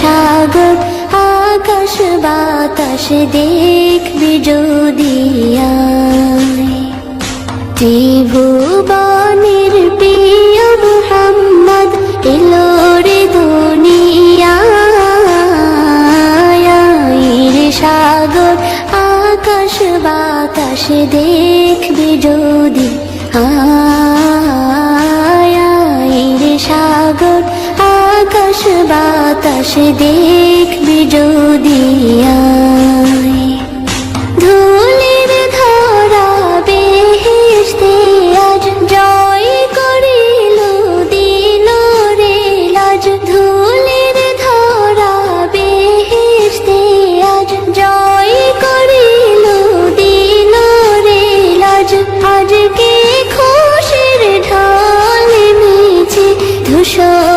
সাগর আকাশ বাতাস দেখবি যদি আয়। ত্রিভুবনের প্রিয় মুহাম্মদ এলো রে দুনিয়ায়। সাগর আকাশ বাতাস দেখবি যদি আয়। সাগর আকাশ বাতাস দেখবি যদি আয়। ধুলির ধরা বেহেশতে আজ জয় করিল দিল রে লাজ। ধুলির ধরা বেহেশতে আজ জয় করিল দিল রে লাজ। আজকে খুশির ঢল নেমেছে ধূসর